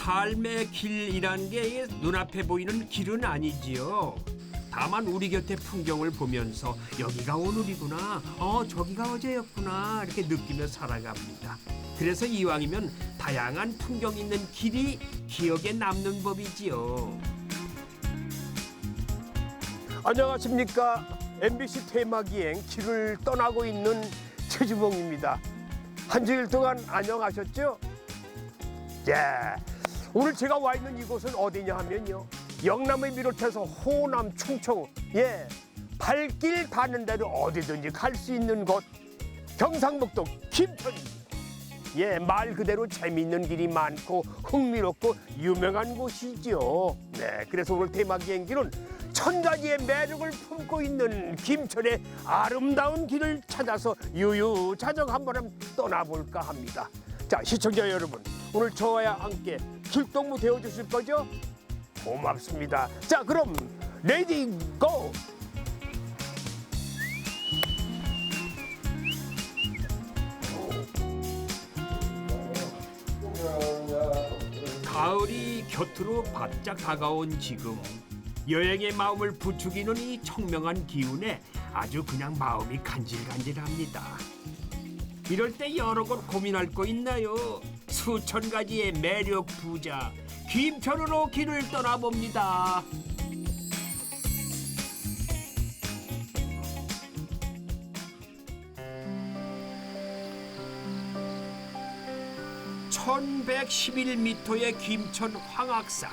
삶의 길이란 게 눈앞에 보이는 길은 아니지요. 다만 우리 곁의 풍경을 보면서 여기가 오늘이구나, 저기가 어제였구나 이렇게 느끼며 살아갑니다. 그래서 이왕이면 다양한 풍경 있는 길이 기억에 남는 법이지요. 안녕하십니까. MBC 테마기행 길을 떠나고 있는 최주봉입니다. 한 주일 동안 안녕하셨죠? 예. 오늘 제가 와 있는 이곳은 어디냐 하면요. 영남을 비롯해서 호남, 충청, 발길 닿는 대로 어디든지 갈 수 있는 곳. 경상북도 김천입니다. 말 그대로 재미있는 길이 많고 흥미롭고 유명한 곳이죠. 네, 그래서 오늘 테마기행길은 1000가지의 매력을 품고 있는 김천의 아름다운 길을 찾아서 유유자적 한번 떠나볼까 합니다. 자, 시청자 여러분, 오늘 저와 함께 길동무 되어주실 거죠? 고맙습니다. 자, 그럼 레디 고! 가을이 곁으로 바짝 다가온 지금 여행의 마음을 부추기는 이 청명한 기운에 아주 그냥 마음이 간질간질합니다. 이럴 때 여러 곳 고민할 거 있나요? 수천 가지의 매력 부자 김천으로 길을 떠나봅니다. (1111m의) 김천 황악산.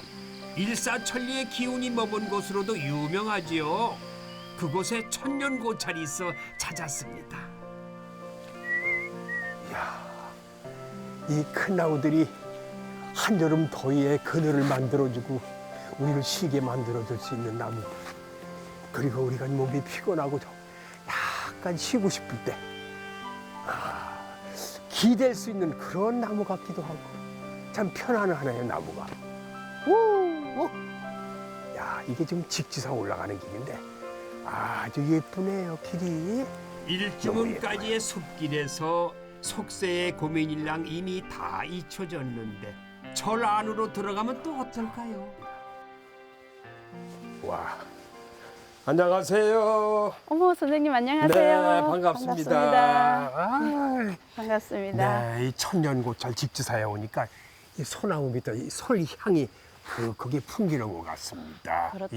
일사천리의 기운이 머문 곳으로도 유명하지요. 그곳에 천년고찰이 있어 찾았습니다. 이 큰 나무들이 한여름 더위에 그늘을 만들어주고 우리를 쉬게 만들어줄 수 있는 나무들. 그리고 우리가 몸이 피곤하고 약간 쉬고 싶을 때 기댈 수 있는 그런 나무 같기도 하고 참 편안하네요, 나무가. 이게 지금 직지산 올라가는 길인데 아주 예쁘네요, 길이. 일주문까지의 숲길에서 속세의 고민일랑 이미 다 잊혀졌는데 절 안으로 들어가면 또 어떨까요? 와, 안녕하세요. 어머, 선생님 안녕하세요. 네, 반갑습니다. 반갑습니다. 네, 이 천년고찰 직지사에 오니까 이 소나무 밑에 이 솔향이 그게 풍기는 것 같습니다. 그렇죠.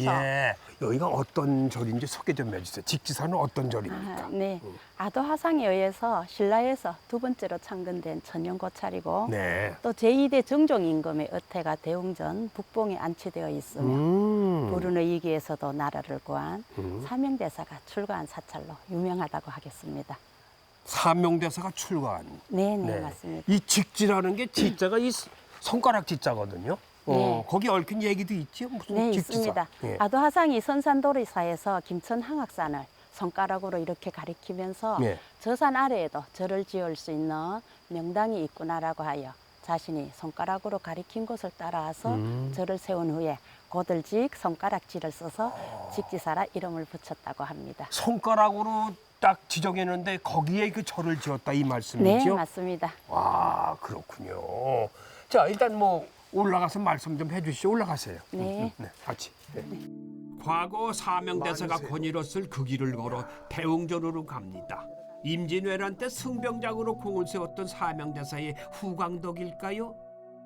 여기가 어떤 절인지 소개 좀 해주세요. 직지사는 어떤 절입니까? 네, 아도 화상에 의해서 신라에서 두 번째로 창건된 천년고찰이고 네. 또 제2대 정종 임금의 의태가 대웅전 북봉에 안치되어 있으며 불운의 위기에서도 나라를 구한 사명대사가 출가한 사찰로 유명하다고 하겠습니다. 사명대사가 출가한. 네, 네. 맞습니다. 이 직지라는 게 지자가 이 손가락 지자거든요. 네. 거기 얽힌 얘기도 있죠? 무슨 네, 직지사? 있습니다. 예. 아도 화상이 선산도리사에서 김천 황악산을 손가락으로 이렇게 가리키면서 예. 저 산 아래에도 절을 지을 수 있는 명당이 있구나라고 하여 자신이 손가락으로 가리킨 곳을 따라서 절을 세운 후에 고들직 손가락지를 써서 직지사라 이름을 붙였다고 합니다. 손가락으로 딱 지정했는데 거기에 그 절을 지었다 이 말씀이죠? 네, 맞습니다. 와, 그렇군요. 자, 일단 뭐 올라가서 말씀 좀 해주시죠. 올라가세요. 네. 같이. 네. 과거 사명대사가 많으세요. 권위로쓸 그 길을 걸어 대웅전으로 갑니다. 임진왜란 때 승병장으로 공을 세웠던 사명대사의 후광덕일까요?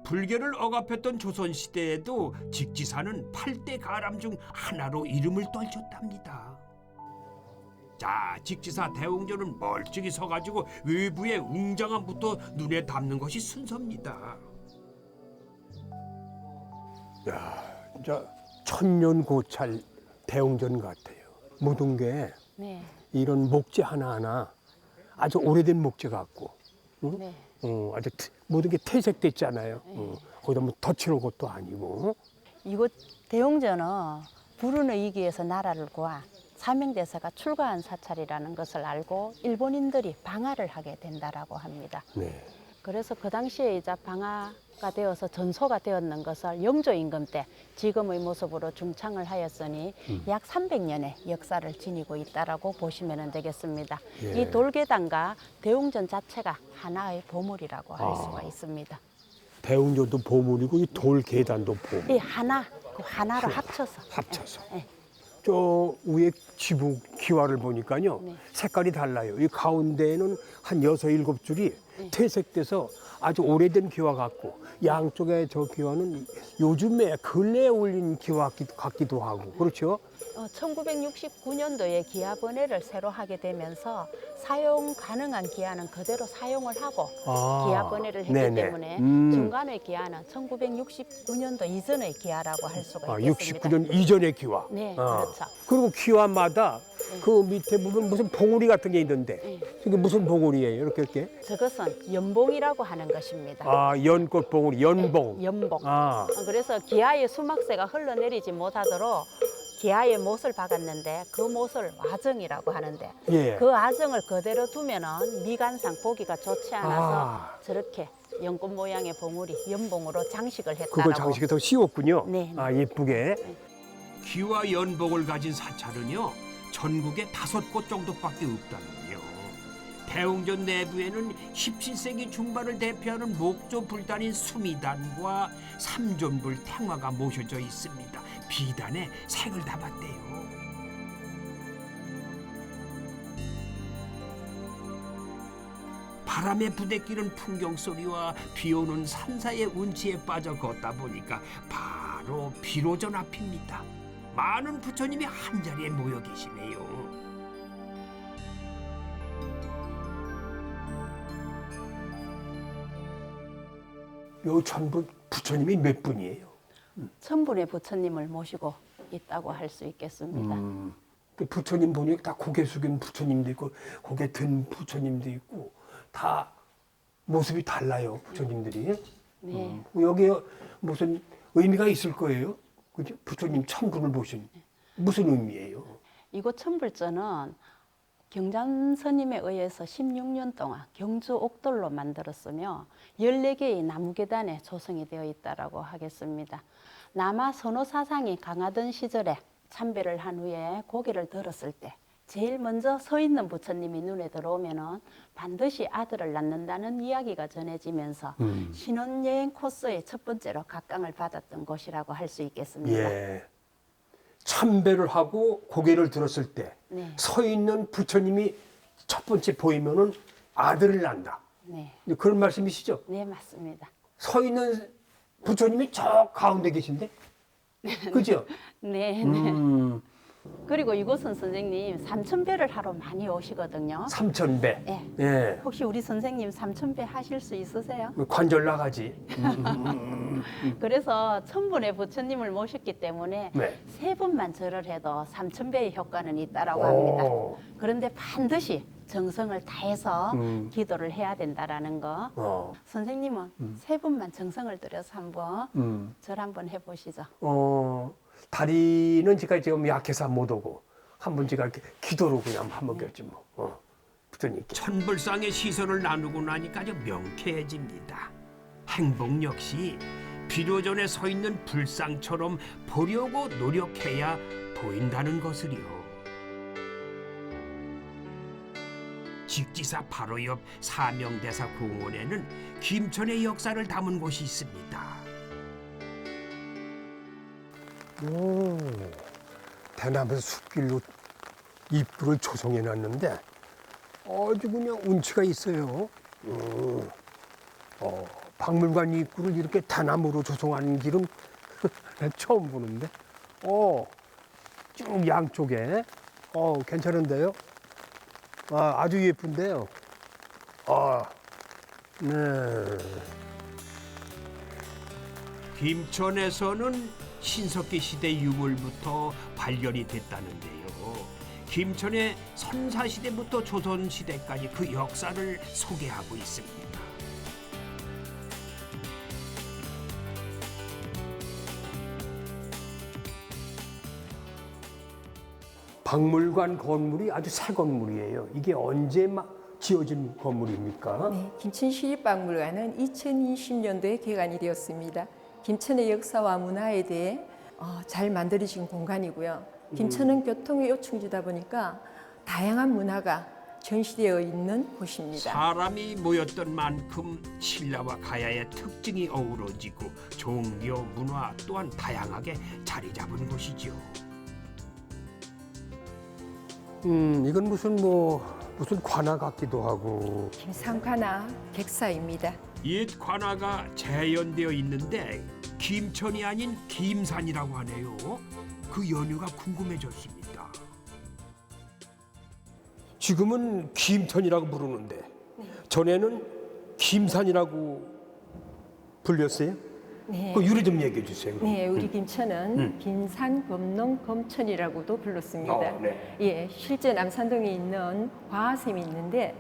불교를 억압했던 조선시대에도 직지사는 8대 가람 중 하나로 이름을 떨쳤답니다. 자, 직지사 대웅전은 멀찍이 서가지고 외부의 웅장함부터 눈에 담는 것이 순서입니다. 야, 진짜 천년고찰 대웅전 같아요. 모든 게 네, 이런 목재 하나하나 아주 오래된 목재 같고, 응? 네. 아주 모든 게 퇴색됐잖아요. 거기다 뭐 덧칠한 것도 아니고. 이곳 대웅전은 불운의 위기에서 나라를 구한 사명대사가 출가한 사찰이라는 것을 알고 일본인들이 방화를 하게 된다라고 합니다. 네. 그래서 그 당시에 이제 방화가 되어서 전소가 되었는 것을 영조 임금 때 지금의 모습으로 중창을 하였으니 약 300년의 역사를 지니고 있다라고 보시면 되겠습니다. 예. 이 돌계단과 대웅전 자체가 하나의 보물이라고 할 수가 있습니다. 대웅전도 보물이고 이 돌 계단도 보물. 이 하나, 그 하나로 합쳐서. 합쳐서. 네. 저 위에 지붕 기와를 보니까요. 네. 색깔이 달라요. 이 가운데에는 한 6, 7줄이 네. 퇴색돼서 아주 오래된 기와 같고 양쪽에 저 기와는 요즘에 근래에 올린 기와 같기도 하고 그렇죠? 1969년도에 기아 번외를 새로 하게 되면서 사용 가능한 기아는 그대로 사용을 하고 기아 번외를 했기 네네. 때문에 중간의 기아는 1969년도 이전의 기아라고 할 수가 있겠습니다. 69년 이전의 기와. 네, 그렇죠. 그리고 기와마다 그 밑에 보면 무슨 봉우리 같은 게 있는데 네. 이게 무슨 봉우리예요? 이렇게? 저것은 연봉이라고 하는 것입니다. 연꽃 봉우리, 연봉. 연봉. 아, 그래서 기아의 수막새가 흘러내리지 못하도록 기아의 못을 박았는데 그 못을 와정이라고 하는데 예. 그 와정을 그대로 두면은 미관상 보기가 좋지 않아서 저렇게 연꽃 모양의 봉우리 연봉으로 장식을 했다라고. 그걸 장식에 더 씌웠군요. 네, 네. 예쁘게. 기와 연복을 가진 사찰은요 전국에 5곳 정도밖에 없다는요. 대웅전 내부에는 17세기 중반을 대표하는 목조 불단인 수미단과 삼존불 탱화가 모셔져 있습니다. 비단에 색을 담았대요. 바람에 부대끼는 풍경 소리와 비오는 산사의 운치에 빠져 걷다 보니까 바로 비로전 앞입니다. 많은 부처님이 한자리에 모여 계시네요. 요 전부 부처님이 몇 분이에요? 천분의 부처님을 모시고 있다고 할 수 있겠습니다. 그 부처님 보니 다 고개 숙인 부처님도 있고 고개 든 부처님도 있고 다 모습이 달라요 부처님들이. 네. 여기에 무슨 의미가 있을 거예요. 그죠? 부처님 천분을 보신 무슨 의미예요? 이곳 천불전은 경잔스님에 의해서 16년 동안 경주 옥돌로 만들었으며 14개의 나무 계단에 조성이 되어 있다고 하겠습니다. 남아 선호 사상이 강하던 시절에 참배를 한 후에 고개를 들었을 때 제일 먼저 서 있는 부처님이 눈에 들어오면은 반드시 아들을 낳는다는 이야기가 전해지면서 신혼여행 코스의 첫 번째로 각광을 받았던 곳이라고 할 수 있겠습니다. 예. 참배를 하고 고개를 들었을 때 서 네. 있는 부처님이 첫 번째 보이면은 아들을 낳는다. 네. 그런 말씀이시죠? 네, 맞습니다. 서 있는 부처님이 저 가운데 계신데, 그죠? 네, 네. 그리고 이곳은 선생님 삼천배를 하러 많이 오시거든요. 삼천배. 네. 예. 혹시 우리 선생님 삼천배 하실 수 있으세요? 관절 나가지. 그래서 천분의 부처님을 모셨기 때문에 네. 3번만 절을 해도 삼천배의 효과는 있다라고 오. 합니다. 그런데 반드시 정성을 다해서 기도를 해야 된다라는 거. 선생님은 3번만 정성을 들여서 한번 절 한번 해보시죠. 다리는 제가 지금 약해서 못 오고 한번 제가 이렇게 기도로 그냥 한번 겼지 뭐. 부처님께. 천불상의 시선을 나누고 나니까 아주 명쾌해집니다. 행복 역시 비로전에 서 있는 불상처럼 보려고 노력해야 보인다는 것을요. 직지사 바로 옆 사명대사 공원에는 김천의 역사를 담은 곳이 있습니다. 대나무 숲길로 입구를 조성해 놨는데 아주 그냥 운치가 있어요. 박물관 입구를 이렇게 대나무로 조성하는 길은 처음 보는데, 쭉 양쪽에, 괜찮은데요? 아주 예쁜데요. 네. 김천에서는 신석기 시대 유물부터 발견이 됐다는데요. 김천의 선사시대부터 조선시대까지 그 역사를 소개하고 있습니다. 박물관 건물이 아주 새 건물이에요. 이게 언제 지어진 건물입니까? 네, 김천시립박물관은 2020년도에 개관이 되었습니다. 김천의 역사와 문화에 대해 잘 만들어진 공간이고요. 김천은 교통의 요충지다 보니까 다양한 문화가 전시되어 있는 곳입니다. 사람이 모였던 만큼 신라와 가야의 특징이 어우러지고 종교, 문화 또한 다양하게 자리 잡은 곳이죠. 이건 무슨 관아 같기도 하고. 김산관아 객사입니다. 옛 관아가 재현되어 있는데 김천이 아닌 김산이라고 하네요. 그 연유가 궁금해졌습니다. 지금은 김천이라고 부르는데 전에는 김산이라고 불렸어요? 네. 그 유래 좀 얘기해 주세요. 네, 우리 김천은 김산, 검농, 검천이라고도 불렀습니다. 네. 예, 실제 남산동에 있는 과하샘이 있는데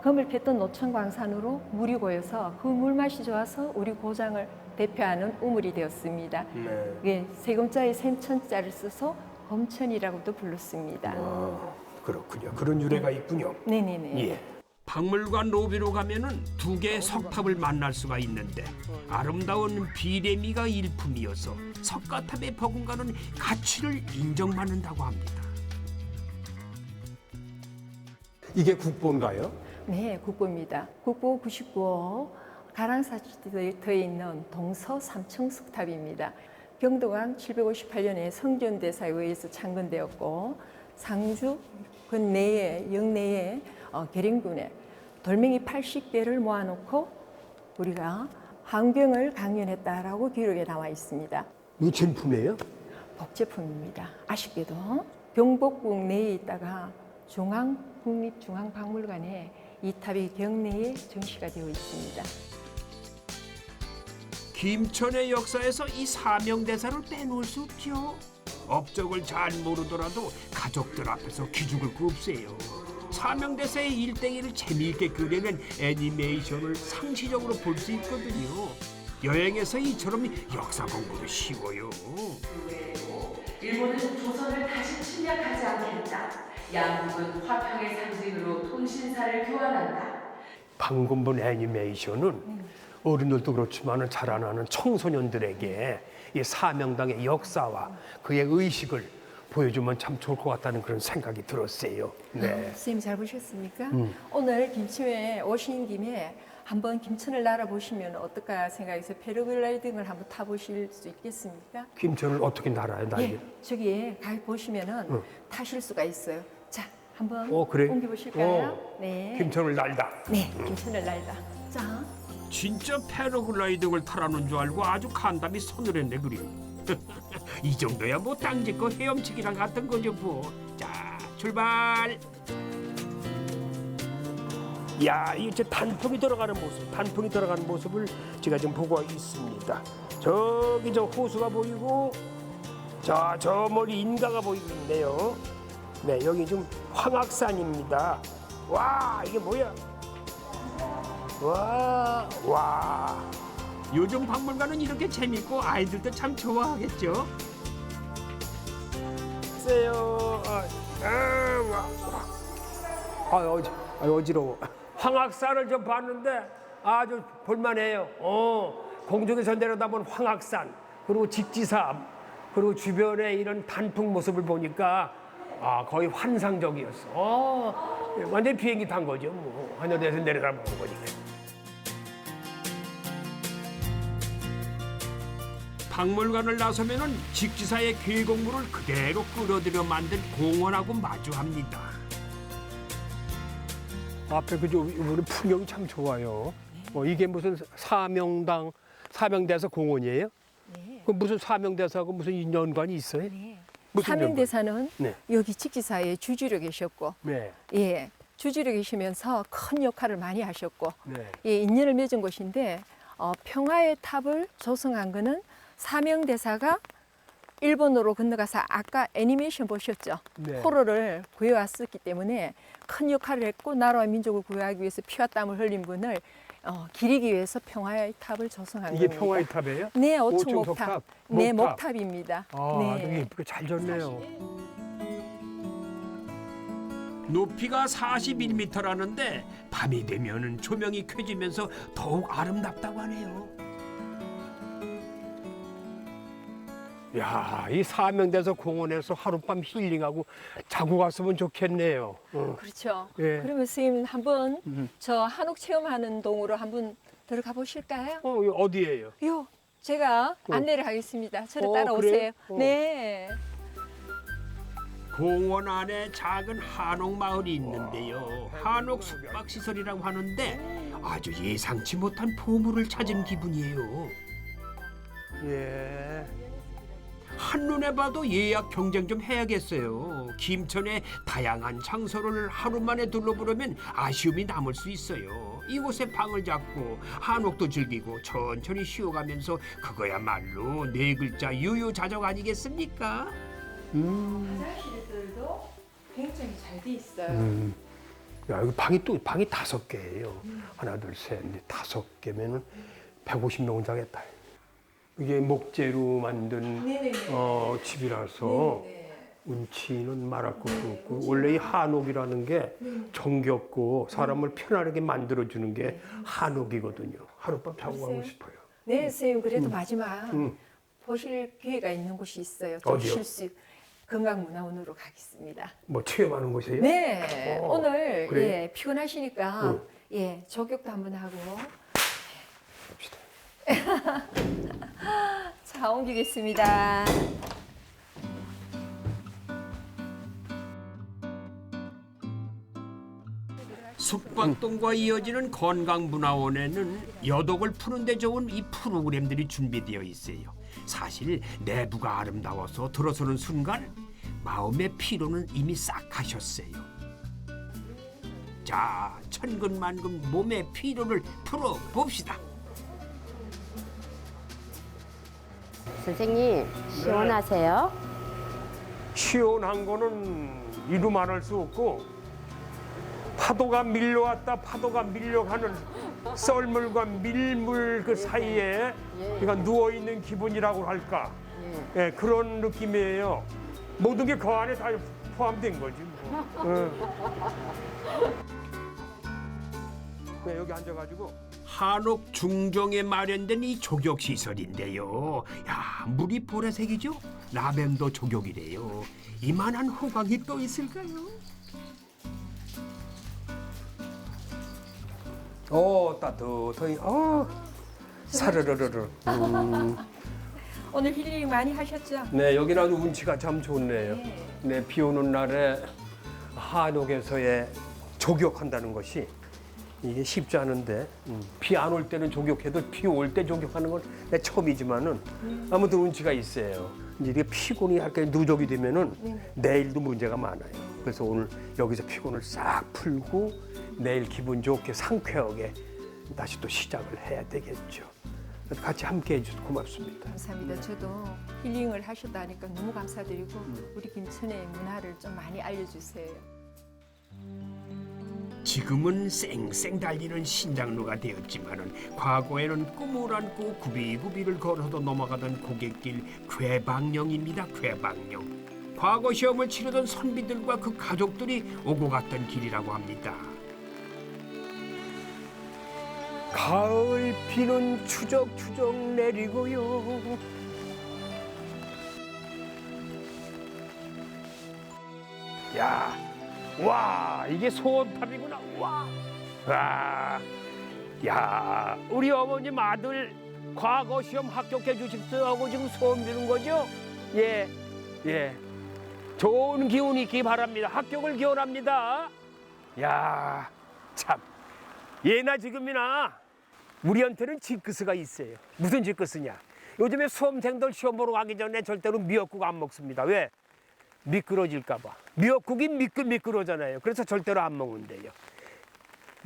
검을 팼던 노천 광산으로 물이 고여서 그 물맛이 좋아서 우리 고장을 대표하는 우물이 되었습니다. 네. 예, 세금자에 샘천자를 써서 검천이라고도 불렀습니다. 그렇군요. 그런 유래가 있군요. 네네네. 예. 박물관 로비로 가면은 두 개의 석탑을 만날 수가 있는데 아름다운 비래미가 일품이어서 석가탑에 버금가는 가치를 인정받는다고 합니다. 이게 국보인가요? 네, 국보입니다. 국보 99호 가랑사치되어 있는 동서 삼청석탑입니다. 경도강 758년에 성전대사에 의해서 창건되었고 상주 근내에 영내에 계령군에 돌멩이 80개를 모아놓고 우리가 항경을 강연했다라고 기록에 나와 있습니다. 이거 진품이에요? 복제품입니다. 아쉽게도 경복궁 내에 있다가 국립중앙박물관에 이 탑이 경내에 전시가 되어 있습니다. 김천의 역사에서 이 사명대사를 빼놓을 수 없죠. 업적을 잘 모르더라도 가족들 앞에서 기죽을 거 없어요. 사명대사의 일대기를 재미있게 그려낸 애니메이션을 상시적으로 볼 수 있거든요. 여행에서 이처럼 역사 공부도 쉬워요. 일본은 조선을 다시 침략하지 않겠다. 양국은 화평의 상징으로 통신사를 교환한다. 방금 본 애니메이션은 어른들도 그렇지만 자라나는 청소년들에게 이 사명당의 역사와 그의 의식을 보여주면 참 좋을 것 같다는 그런 생각이 들었어요. 네. 선생님 잘 보셨습니까? 오늘 김천에 오신 김에 한번 김천을 날아보시면 어떨까 생각해서 패러글라이딩을 한번 타보실 수 있겠습니까? 김천을 어떻게 날아요, 날개? 예, 저기에 가 보시면은 타실 수가 있어요. 자, 한번 그래? 옮겨보실까요? 네. 김천을 날다. 네, 김천을 날다. 자, 진짜 패러글라이딩을 타라는 줄 알고 아주 간담이 서늘했네 그래. 이 정도야 뭐 땅짓고 헤엄치기랑 같은 거죠 뭐. 자, 출발. 야, 이제 단풍이 들어가는 모습을 제가 지금 보고 있습니다. 저기 저 호수가 보이고, 저 멀리 인가가 보이고 있네요. 네, 여기 지금 황악산입니다. 와, 이게 뭐야? 와. 요즘 박물관은 이렇게 재밌고 아이들도 참 좋아하겠죠. 세요. 어지러워. 황악산을 좀 봤는데 아주 볼만해요. 공중에서 내려다본 황악산, 그리고 직지삼, 그리고 주변에 이런 단풍 모습을 보니까 거의 환상적이었어. 완전 비행기 탄 거죠. 뭐 하늘에서 내려다보는 거니까. 박물관을 나서면은 직지사의 계곡물을 그대로 끌어들여 만든 공원하고 마주합니다. 앞에 그저 우리 풍경이 참 좋아요. 이게 무슨 사명대사 공원이에요? 네. 그 무슨 사명대사하고 무슨 연관이 있어요? 네. 무슨 사명대사는 네. 여기 직지사에 주지로 계셨고, 네. 예, 주지로 계시면서 큰 역할을 많이 하셨고, 네. 예, 인연을 맺은 곳인데 평화의 탑을 조성한 거는 사명대사가 일본으로 건너가서 아까 애니메이션 보셨죠? 네. 포로를 구해왔었기 때문에 큰 역할을 했고 나라와 민족을 구해하기 위해서 피와 땀을 흘린 분을 기리기 위해서 평화의 탑을 조성한 이게 겁니다. 평화의 탑이에요? 네, 오층 오층목탑. 석탑? 네, 목탑. 목탑입니다. 아주 네. 예쁘게 잘 졌네요. 높이가 41m라는데 밤이 되면은 조명이 켜지면서 더욱 아름답다고 하네요. 야, 이 사명대서 공원에서 하룻밤 힐링하고 자고 갔으면 좋겠네요. 그렇죠. 예. 그러면 선생님 한번 저 한옥 체험하는 동으로 한번 들어가 보실까요? 이거 어디예요? 요 제가 안내를 하겠습니다. 저를 따라오세요. 그래요? 네. 공원 안에 작은 한옥 마을이 있는데요. 한옥 숙박시설이라고 하는데 아주 예상치 못한 보물을 찾은 기분이에요. 예. 한눈에 봐도 예약 경쟁 좀 해야겠어요. 김천의 다양한 장소를 하루 만에 둘러보려면 아쉬움이 남을 수 있어요. 이곳에 방을 잡고 한옥도 즐기고 천천히 쉬어가면서 그거야말로 네 글자 유유자적 아니겠습니까? 화장실들도 굉장히 잘 돼 있어요. 야, 여기 방이 5개예요. 하나, 둘, 셋, 넷, 5개면은 150명 자겠다. 이게 목재로 만든 네네네. 집이라서 네. 운치는 말할 것도 없고 원래 이 한옥이라는 게 정겹고 사람을 편안하게 만들어주는 게 한옥이거든요. 하룻밤 자고 가고 싶어요. 네, 선생님 그래도 마지막 보실 기회가 있는 곳이 있어요. 좀 어디요? 쉴 수 건강문화원으로 가겠습니다. 뭐 체험하는 곳이에요? 네, 오늘 그래요? 예, 피곤하시니까 예, 조격도 한번 하고 봅시다. 자 옮기겠습니다. 숙박동과 이어지는 건강문화원에는 여독을 푸는데 좋은 이 프로그램들이 준비되어 있어요. 사실 내부가 아름다워서 들어서는 순간 마음의 피로는 이미 싹 가셨어요. 자, 천근만근 몸의 피로를 풀어봅시다. 선생님 시원하세요? 시원한 거는 이루 말할 수 없고 파도가 밀려왔다 파도가 밀려가는 썰물과 밀물 그 사이에 그러니까 누워있는 기분이라고 할까 예, 그런 느낌이에요. 모든 게 그 안에 다 포함된 거지 뭐. 네, 여기 앉아가지고 한옥 중정에 마련된 이 조격 시설인데요. 야, 물이 보라색이죠? 라벤더 조격이래요. 이만한 호강이 또 있을까요? 따뜻하니 사르르르르 오늘 힐링 많이 하셨죠? 네, 여기는 아주 운치가 참 좋네요. 네, 비 오는 날에 한옥에서의 조격한다는 것이 이게 쉽지 않은데 비 안 올 때는 조격해도 비 올 때 조격하는 건 내 처음이지만은 아무튼 운치가 있어요. 이제 이게 피곤이 할게 누적이 되면은 내일도 문제가 많아요. 그래서 오늘 여기서 피곤을 싹 풀고 내일 기분 좋게 상쾌하게 다시 또 시작을 해야 되겠죠. 같이 함께 해주셔서 고맙습니다. 감사합니다. 저도 힐링을 하셨다니까 너무 감사드리고 우리 김천의 문화를 좀 많이 알려주세요. 지금은 쌩쌩 달리는 신장로가 되었지만은 과거에는 꿈을 안고 구비구비를 걸어도 넘어가던 고갯길 괴방령입니다. 괴방령. 과거 시험을 치르던 선비들과 그 가족들이 오고 갔던 길이라고 합니다. 가을 비는 추적추적 내리고요. 야, 와, 이게 소원탑이구나. 와, 야, 우리 어머님 아들 과거 시험 합격해 주십시오 하고 지금 소원 비는 거죠? 예, 예. 좋은 기운 있기 바랍니다. 합격을 기원합니다. 야, 참. 예나 지금이나 우리한테는 징크스가 있어요. 무슨 징크스냐? 요즘에 수험생들 시험 보러 가기 전에 절대로 미역국 안 먹습니다. 왜? 미끄러질까 봐. 미역국이 미끄러잖아요. 그래서 절대로 안 먹는데요.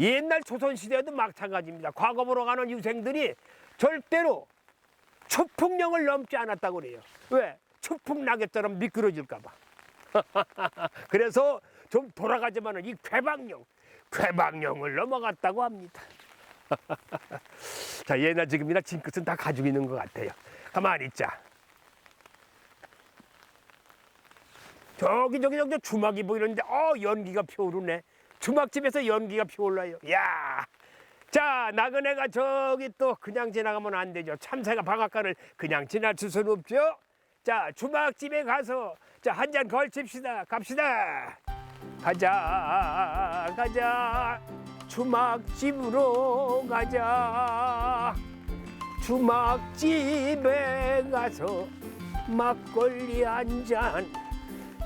옛날 조선시대에도 마찬가지입니다. 과거 보러 가는 유생들이 절대로 추풍령을 넘지 않았다고 그래요. 왜? 추풍 낙엽처럼 미끄러질까 봐. 그래서 좀 돌아가지만은 이 괴방령을 넘어갔다고 합니다. 자, 예나 지금이나 징크스는 다 가지고 있는 것 같아요. 가만히 있자. 저기 주막이 보이는데 연기가 피어오르네. 주막집에서 연기가 피어올라요. 야, 자, 나그네가 저기 또 그냥 지나가면 안 되죠. 참새가 방앗간을 그냥 지나칠 수는 없죠. 자, 주막집에 가서 자, 한 잔 걸칩시다. 갑시다. 가자, 가자. 주막집으로 가자. 주막집에 가서 막걸리 한 잔.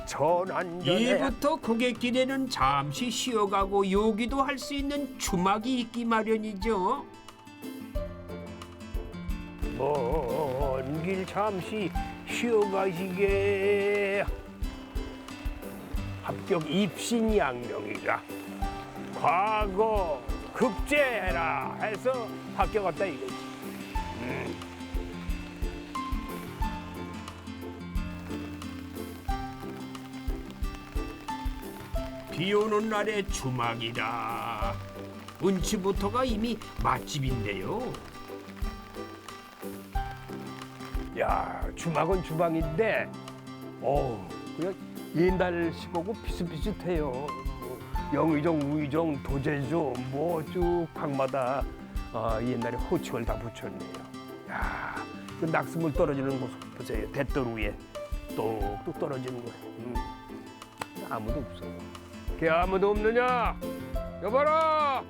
전환전에 예부터 고갯길에는 잠시 쉬어가고 요기도 할 수 있는 주막이 있기 마련이죠. 먼 길 잠시 쉬어가시게. 합격 입신양명이라 과거 급제해라 해서 합격했다 이거지. 비 오는 날의 주막이라. 운치부터가 이미 맛집인데요. 야, 주막은 주방인데, 그냥 옛날식하고 비슷비슷해요. 뭐 영의정, 우의정, 도제조, 뭐 쭉 방마다 옛날에 호칭을 다 붙였네요. 야, 그 낙수물 떨어지는 모습 보세요. 대돌 위에 똑똑 떨어지는 거. 아무도 없어. 걔 아무도 없느냐? 여봐라.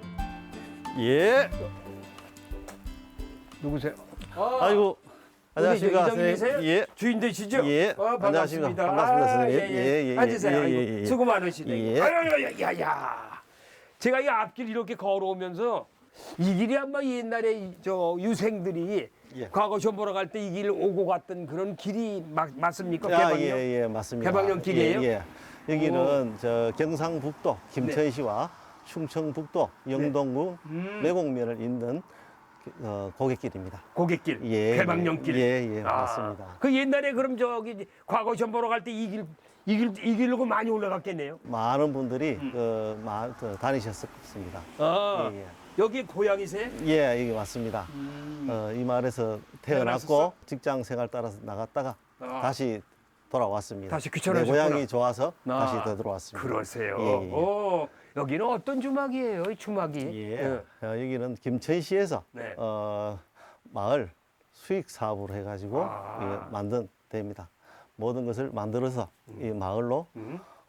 예. 누구세요? 아이고. 안녕하십니까, 이장님이세요? 선생님. 예. 주인 되시죠? 예. 반갑습니다. 안녕하십니까. 반갑습니다, 선생님. 예. 예. 앉으세요. 아이고, 예. 수고 많으시네. 예. 야야야야. 제가 이 앞길 이렇게 걸어오면서 이 길이 아마 옛날에 저 유생들이 예. 과거 시험 보러 갈 때 이 길 오고 갔던 그런 길이 맞습니까? 아, 개방역? 예, 맞습니다. 개방역 길이에요? 예. 여기는 저 경상북도 김천시와 충청북도 영동구 매곡면을 잇는 고갯길입니다. 고갯길, 예. 개방역길. 예, 맞습니다. 그 옛날에 그럼 저기 과거 시험 보러 갈 때 이 길로 많이 올라갔겠네요. 많은 분들이 다니셨습니다. 아, 예. 여기 고향이세요? 예, 이게 맞습니다. 이 마을에서 태어났고 태어났었어? 직장 생활 따라서 나갔다가 아. 다시 돌아왔습니다. 다시 내 귀촌하셨구나. 고향이 좋아서 아, 다시 되돌아왔습니다. 그러세요. 예. 여기는 어떤 주막이에요? 이 주막이? 예. 여기는 김천시에서 네. 마을 수익 사업으로 해가지고 아. 예, 만든 데입니다. 모든 것을 만들어서 이 마을로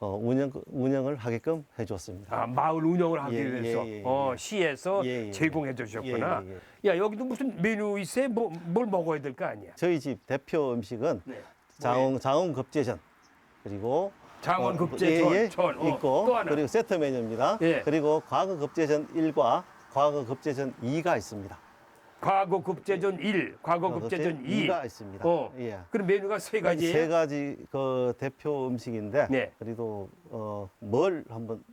운영을 하게끔 해줬습니다. 아, 마을 운영을 하기 예, 위해서 예. 시에서 예. 제공해 주셨구나. 예. 야, 여기도 무슨 메뉴 있어요? 뭘 먹어야 될 거 아니야? 저희 집 대표 음식은 네. 장원 급제전 그리고 장원 급제전 전, 있고 또 하나. 그리고 세트 메뉴입니다. 예. 그리고 과거 급제전 1과 과거 급제전 2가 있습니다. 과거 급제전 1, 과거 급제전 2. 2가 있습니다. 예. 그럼 메뉴가 세 가지예요? 세 가지 그 대표 음식인데 네. 그래도 뭘 한번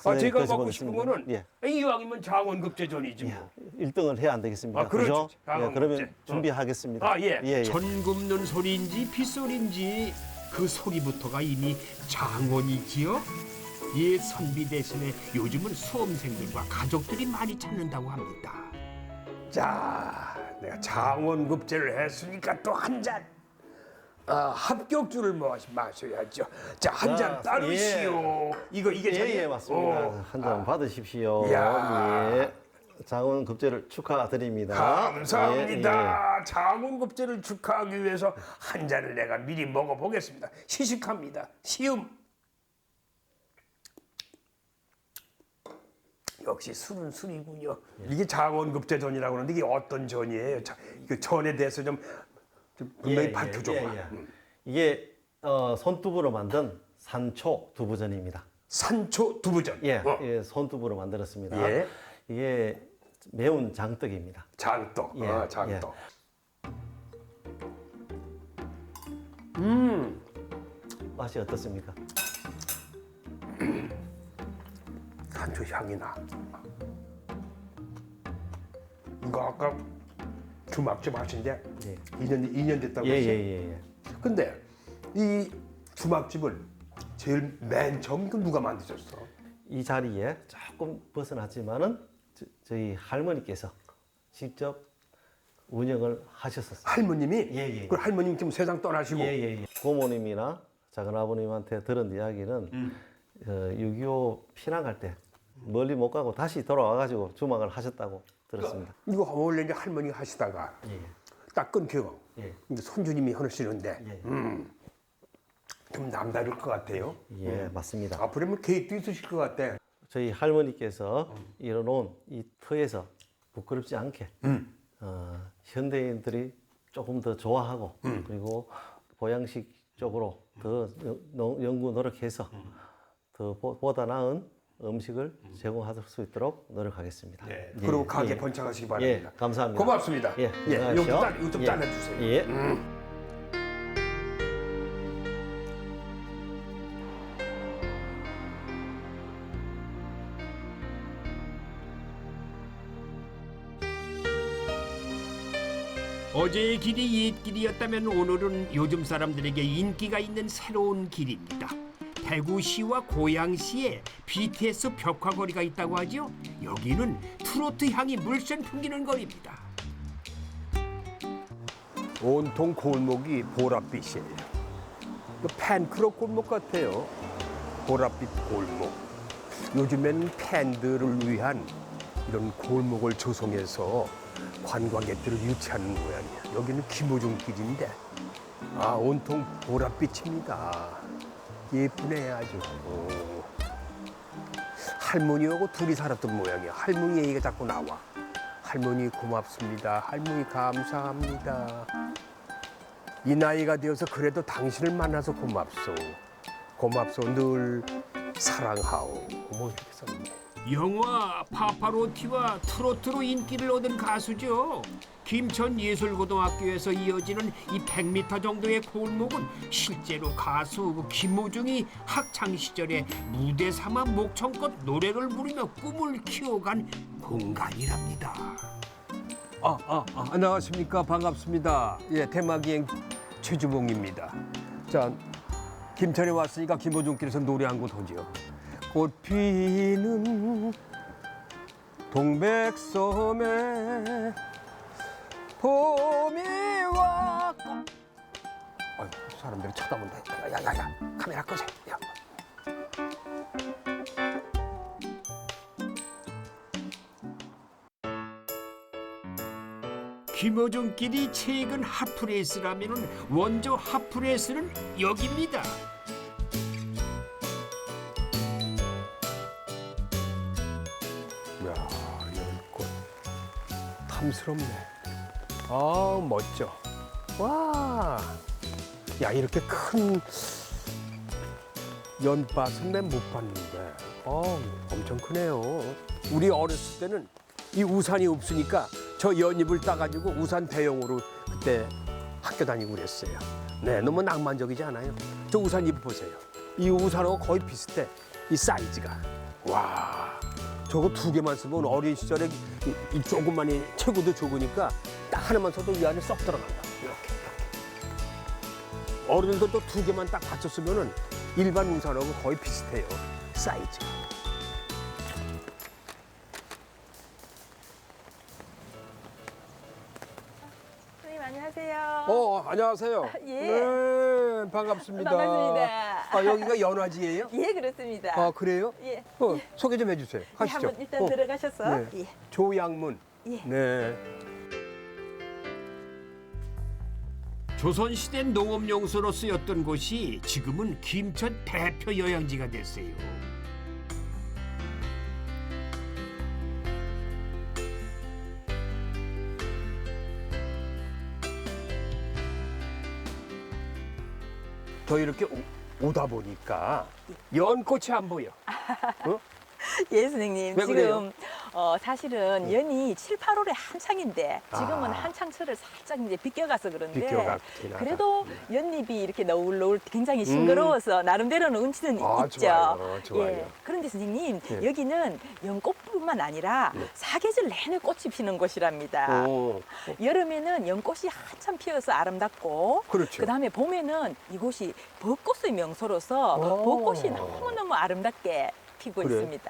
제가 먹고 드셔보겠습니다. 싶은 거는 예. 이왕이면 장원 급제전이지 뭐. 1등을 해야 안 되겠습니까? 아, 그렇죠. 그죠? 장원 예, 그러면 급제. 준비하겠습니다. 아, 예. 전 굽는 소리인지 빗소리인지 그 소리부터가 이미 장원이지요. 옛 선비 대신에 요즘은 수험생들과 가족들이 많이 찾는다고 합니다. 자, 내가 장원 급제를 했으니까 또 한 잔. 합격주를 마셔야죠. 자, 한 잔 따르시오. 이게 잔이에요? 예, 맞습니다. 한 잔 받으십시오. 야. 예. 장원 급제를 축하드립니다. 감사합니다. 예. 장원 급제를 축하하기 위해서 한 잔을 내가 미리 먹어보겠습니다. 시식합니다. 시음. 역시 술은 술이군요. 이게 장원급제전이라고 하는데 이게 어떤 전이에요? 그 전에 대해서 좀 분명히 밝혀줘봐. 이게 손두부로 만든 산초 두부전입니다. 산초 두부전. 예, 손두부로 만들었습니다. 예. 이게 매운 장떡입니다. 장떡. 예, 장떡. 맛이 어떻습니까? 산초 향이 나. 이거 아까 주막집 하신데 예. 2년 됐다고 예, 했어요. 예. 근데 이 주막집을 제일 맨 처음 이거 누가 만드셨어? 이 자리에 조금 벗어났지만은 저희 할머니께서 직접 운영을 하셨었어요. 할머님이? 예. 그 할머님 지금 세상 떠나시고 예. 고모님이나 작은아버님한테 들은 이야기는 6.25 피난갈 때 멀리 못 가고 다시 돌아와가지고 주막을 하셨다고 들었습니다. 이거 원래 이제 할머니가 하시다가 예. 딱 끊겨. 예. 근데 손주님이 하시는데 예. 좀 남다를 것 같아요. 예, 맞습니다. 앞으로는 계획도 있으실 것 같아. 저희 할머니께서 이뤄놓은 이 터에서 부끄럽지 않게 현대인들이 조금 더 좋아하고 그리고 보양식 쪽으로 더 연구 노력해서 더 보다 나은 음식을 제공할 수 있도록 노력하겠습니다. 네. 예, 그리고 가게 예. 번창하시기 예, 바랍니다. 감사합니다. 고맙습니다. 예, 예, 안녕하십시오. 요좀 예. 잘라주세요. 예. 어제의 길이 옛 길이었다면 오늘은 요즘 사람들에게 인기가 있는 새로운 길입니다. 대구시와 고양시에 BTS 벽화거리가 있다고 하죠. 여기는 트로트 향이 물씬 풍기는 거리입니다. 온통 골목이 보랏빛이에요. 팬클럽 골목 같아요. 보랏빛 골목. 요즘엔 팬들을 위한 이런 골목을 조성해서 관광객들을 유치하는 모양이야. 여기는 김호중 길인데 온통 보랏빛입니다. 예쁘네 아주. 할머니하고 둘이 살았던 모양이야. 할머니 얘기가 자꾸 나와. 할머니 고맙습니다. 할머니 감사합니다. 이 나이가 되어서 그래도 당신을 만나서 고맙소. 고맙소. 늘 사랑하오. 뭐 이렇게 썼네. 영화 파파로티와 트로트로 인기를 얻은 가수죠. 김천예술고등학교에서 이어지는 이 100m 정도의 골목은 실제로 가수 김호중이 학창 시절에 무대 삼아 목청껏 노래를 부르며 꿈을 키워간 공간이랍니다. 안녕하십니까. 반갑습니다. 예, 대마기행 최주봉입니다. 자, 김천에 왔으니까 김호중께서 노래 한 곡 하죠. 꽃 피는 동백섬에 봄이 왔고. 사람들이 쳐다본다. 야야야, 카메라 끄세요. 야. 김호중끼리 최근 핫플레이스라면 원조 핫플레이스는 여기입니다. 야, 열꽃 탐스럽네. 멋져. 와, 야, 이렇게 큰 연밭은 난 못 봤는데, 엄청 크네요. 우리 어렸을 때는 이 우산이 없으니까 저 연잎을 따가지고 우산 대용으로 그때 학교 다니고 그랬어요. 네, 너무 낭만적이지 않아요? 저 우산 잎 보세요. 이 우산하고 거의 비슷해. 이 사이즈가. 와, 저거 두 개만 쓰면 어린 시절에 이 조그만이 체구도 적으니까 딱 하나만 써도 이 안에 쏙 들어간다. 이렇게. 어른들도 두 개만 딱 받쳤으면은 일반 우산하고 거의 비슷해요. 사이즈. 선생님 안녕하세요. 안녕하세요. 예. 네, 반갑습니다. 반갑습니다. 여기가 연화지예요? 예, 그렇습니다. 그래요? 예. 소개 좀 해주세요. 예, 가시죠. 한번 일단 들어가셔서. 네. 예. 조양문. 예. 네. 조선시대 농업용소로 쓰였던 곳이 지금은 김천 대표 여행지가 됐어요. 저 이렇게 오다 보니까 연꽃이 안 보여. 예, 선생님. 왜 그래요? 지금 사실은 연이 7, 8월에 한창인데 지금은 아. 한창철을 살짝 이제 비껴가서 그런데 비껴갔긴 하다. 그래도 연잎이 이렇게 너울너울 굉장히 싱그러워서 나름대로는 운치는 있죠. 좋아요. 그런데 선생님 예. 여기는 연꽃뿐만 아니라 예. 사계절 내내 꽃이 피는 곳이랍니다. 여름에는 연꽃이 한참 피어서 아름답고 그렇죠. 그다음에 봄에는 이곳이 벚꽃의 명소로서 벚꽃이 너무너무 아름답게 피고 있습니다.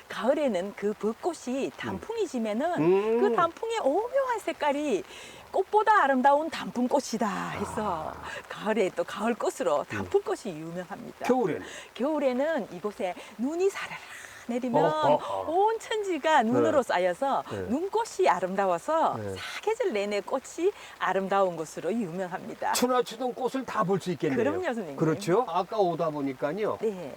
가을에는 그 벚꽃이 단풍이 지면은 그 단풍의 오묘한 색깔이 꽃보다 아름다운 단풍꽃이다 해서 가을에 또 가을꽃으로 단풍꽃이 유명합니다. 겨울에는? 겨울에는 이곳에 눈이 사라라 내리면 온 천지가 눈으로 쌓여서 네. 눈꽃이 아름다워서 네. 사계절 내내 꽃이 아름다운 곳으로 유명합니다. 추나추던 꽃을 다 볼 수 있겠네요. 그럼요, 선생님. 그렇죠. 아까 오다 보니까요. 네.